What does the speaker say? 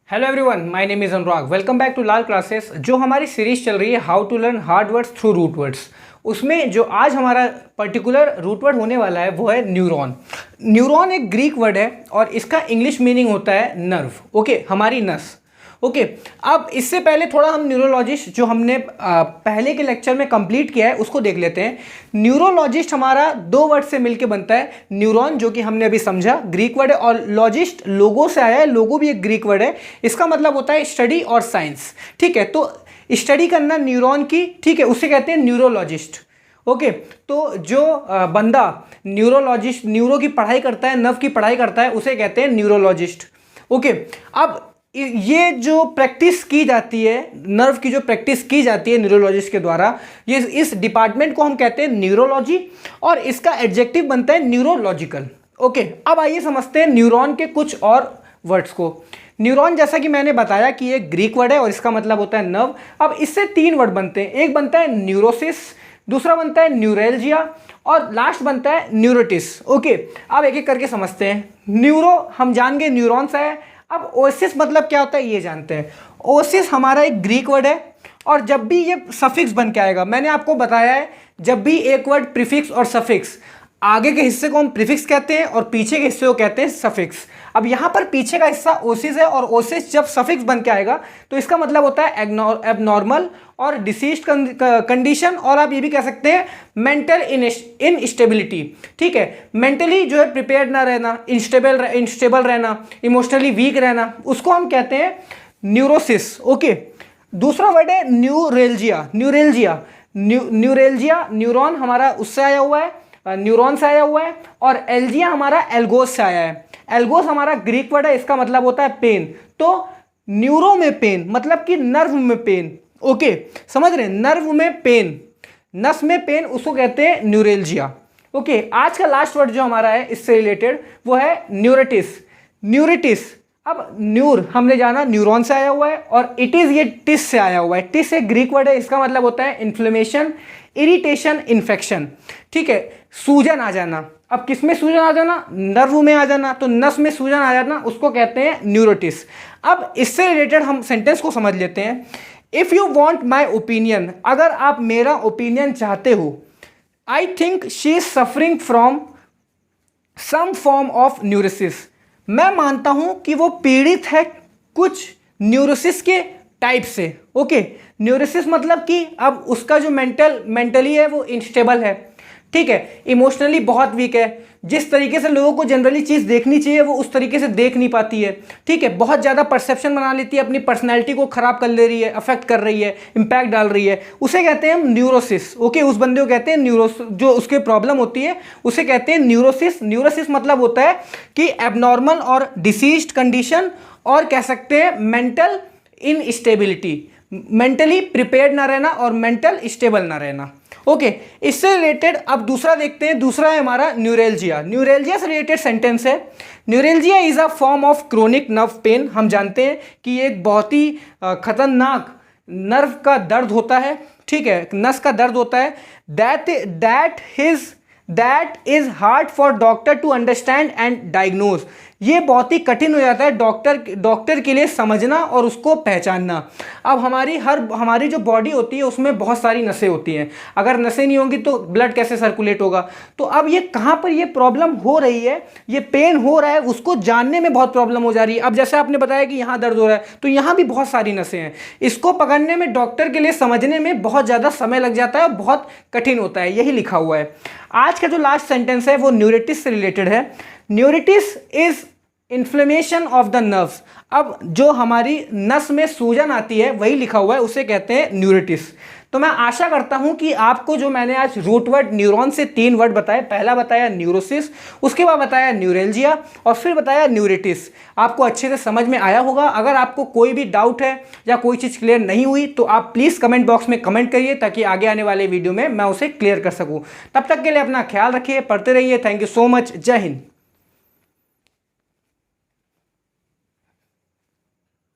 Hello everyone, my name is Anurag. Welcome back to Lal classes. जो हमारी series चल रही है how to learn hard words through root words, उसमें जो आज हमारा पर्टिकुलर रूट वर्ड होने वाला है वो है न्यूरॉन। न्यूरॉन एक ग्रीक वर्ड है और इसका इंग्लिश मीनिंग होता है नर्व। ओके, हमारी नस। ओके, अब इससे पहले थोड़ा हम न्यूरोलॉजिस्ट जो हमने पहले के लेक्चर में कंप्लीट किया है उसको देख लेते हैं। न्यूरोलॉजिस्ट हमारा दो वर्ड से मिलके बनता है, न्यूरॉन जो कि हमने अभी समझा ग्रीक वर्ड है, और लॉजिस्ट लोगो से आया है, लोगो भी एक ग्रीक वर्ड है। इसका मतलब होता है स्टडी और साइंस। ठीक है, तो स्टडी करना न्यूरॉन की, ठीक है, उसे कहते हैं न्यूरोलॉजिस्ट। ओके, तो जो बंदा न्यूरोलॉजिस्ट, न्यूरो की पढ़ाई करता है, नर्व की पढ़ाई करता है, उसे कहते हैं न्यूरोलॉजिस्ट। ओके, अब ये जो प्रैक्टिस की जाती है, नर्व की जो प्रैक्टिस की जाती है न्यूरोलॉजिस्ट के द्वारा, ये इस डिपार्टमेंट को हम कहते हैं न्यूरोलॉजी, और इसका एडजेक्टिव बनता है न्यूरोलॉजिकल। ओके, अब आइए समझते हैं न्यूरॉन के कुछ और वर्ड्स को। न्यूरॉन, जैसा कि मैंने बताया कि ये ग्रीक वर्ड है और इसका मतलब होता है नर्व। अब इससे तीन वर्ड बनते हैं, एक बनता है न्यूरोसिस, दूसरा बनता है न्यूरेल्जिया, और लास्ट बनता है न्यूरोटिस। ओके, अब एक एक करके समझते हैं। न्यूरो हम जान गए, न्यूरॉन से है। अब ओसिस मतलब क्या होता है ये जानते हैं। ओसिस हमारा एक ग्रीक वर्ड है, और जब भी ये सफिक्स बन के आएगा, मैंने आपको बताया है, जब भी एक वर्ड प्रीफिक्स और सफिक्स, आगे के हिस्से को हम प्रीफिक्स कहते हैं और पीछे के हिस्से को कहते हैं सफिक्स। अब यहाँ पर पीछे का हिस्सा ओसिस है, और ओसिस जब सफिक्स बन के आएगा तो इसका मतलब होता है एबनॉर्मल और डिसीज्ड कंडीशन, और आप ये भी कह सकते हैं मेंटल इनस्टेबिलिटी। ठीक है, मेंटली जो है प्रिपेयर्ड ना रहना, इंस्टेबल रहना, इमोशनली वीक रहना, उसको हम कहते हैं न्यूरोसिस। ओके, दूसरा वर्ड है न्यूरेल्जिया। न्यूरेल्जिया न्यूरॉन हमारा उससे आया हुआ है, न्यूरॉन से आया हुआ है, और एल्जिया हमारा एल्गोस से आया है। एल्गोस हमारा ग्रीक वर्ड है, इसका मतलब होता है पेन। तो न्यूरो में पेन मतलब कि नर्व में पेन। ओके, समझ रहे हैं, नर्व में पेन, नस में पेन, उसको कहते हैं न्यूरेल्जिया। ओके, आज का लास्ट वर्ड जो हमारा है इससे रिलेटेड वो है न्यूरिटिस। अब न्यूर हमने जाना न्यूरॉन से आया हुआ है, और इट इज ये टिस से आया हुआ है। टिस एक ग्रीक वर्ड है, इसका मतलब होता है इन्फ्लेमेशन, इरिटेशन, इन्फेक्शन। ठीक है, सूजन आ जाना। अब किस में सूजन आ जाना? नर्व में आ जाना, तो नस में सूजन आ जाना, उसको कहते हैं न्यूरोटिस। अब इससे रिलेटेड हम सेंटेंस को समझ लेते हैं। If you want my opinion, अगर आप मेरा ओपिनियन चाहते हो, I think she is suffering from some form of neurosis, मैं मानता हूं कि वो पीड़ित है कुछ न्यूरोसिस के टाइप से। ओके, न्यूरोसिस मतलब कि अब उसका जो मेंटली है वो इनस्टेबल है। ठीक है, इमोशनली बहुत वीक है, जिस तरीके से लोगों को जनरली चीज़ देखनी चाहिए वो उस तरीके से देख नहीं पाती है। ठीक है, बहुत ज़्यादा परसेप्शन बना लेती है, अपनी पर्सनैलिटी को खराब कर ले रही है, अफेक्ट कर रही है, इंपैक्ट डाल रही है, उसे कहते हैं हम न्यूरोसिस। ओके, उस बंदे को कहते हैं जो उसके प्रॉब्लम होती है उसे कहते हैं न्यूरोसिस। न्यूरोसिस मतलब होता है कि एबनॉर्मल और डिसीज्ड कंडीशन, और कह सकते हैं मेंटल इनस्टेबिलिटी, मेंटली प्रिपेयर्ड ना रहना और मेंटल स्टेबल ना रहना। ओके, इससे रिलेटेड अब दूसरा देखते हैं। दूसरा है हमारा न्यूरेल्जिया। न्यूरेल्जिया से रिलेटेड सेंटेंस है, neuralgia is a form of chronic nerve pain. हम जानते हैं कि ये एक बहुत ही खतरनाक नर्व का दर्द होता है। ठीक है, नस का दर्द होता है, that is hard for doctor to understand and diagnose. ये बहुत ही कठिन हो जाता है डॉक्टर के लिए समझना और उसको पहचानना। अब हमारी जो बॉडी होती है उसमें बहुत सारी नसें होती हैं, अगर नसें नहीं होंगी तो ब्लड कैसे सर्कुलेट होगा। तो अब ये कहाँ पर ये प्रॉब्लम हो रही है, ये पेन हो रहा है, उसको जानने में बहुत प्रॉब्लम हो जा रही है। अब जैसे आपने बताया कि यहाँ दर्द हो रहा है, तो यहाँ भी बहुत सारी नसें हैं, इसको पकड़ने में, डॉक्टर के लिए समझने में बहुत ज़्यादा समय लग जाता है और बहुत कठिन होता है, यही लिखा हुआ है। आज का जो लास्ट सेंटेंस है वो न्यूरिटिस से रिलेटेड है। Neuritis is inflammation of the nerves. अब जो हमारी नस में सूजन आती है वही लिखा हुआ है, उसे कहते हैं न्यूरिटिस। तो मैं आशा करता हूं कि आपको जो मैंने आज रूट वर्ड न्यूरॉन से तीन वर्ड बताए, पहला बताया न्यूरोसिस, उसके बाद बताया न्यूरेल्जिया, और फिर बताया न्यूरिटिस, आपको अच्छे से समझ में आया होगा। अगर आपको कोई भी डाउट है या कोई चीज़ क्लियर नहीं हुई तो आप प्लीज़ कमेंट बॉक्स में कमेंट करिए, ताकि आगे आने वाले वीडियो में मैं उसे क्लियर कर सकूँ। तब तक के लिए अपना ख्याल रखिए, पढ़ते रहिए। Thank you so much. जय हिंद।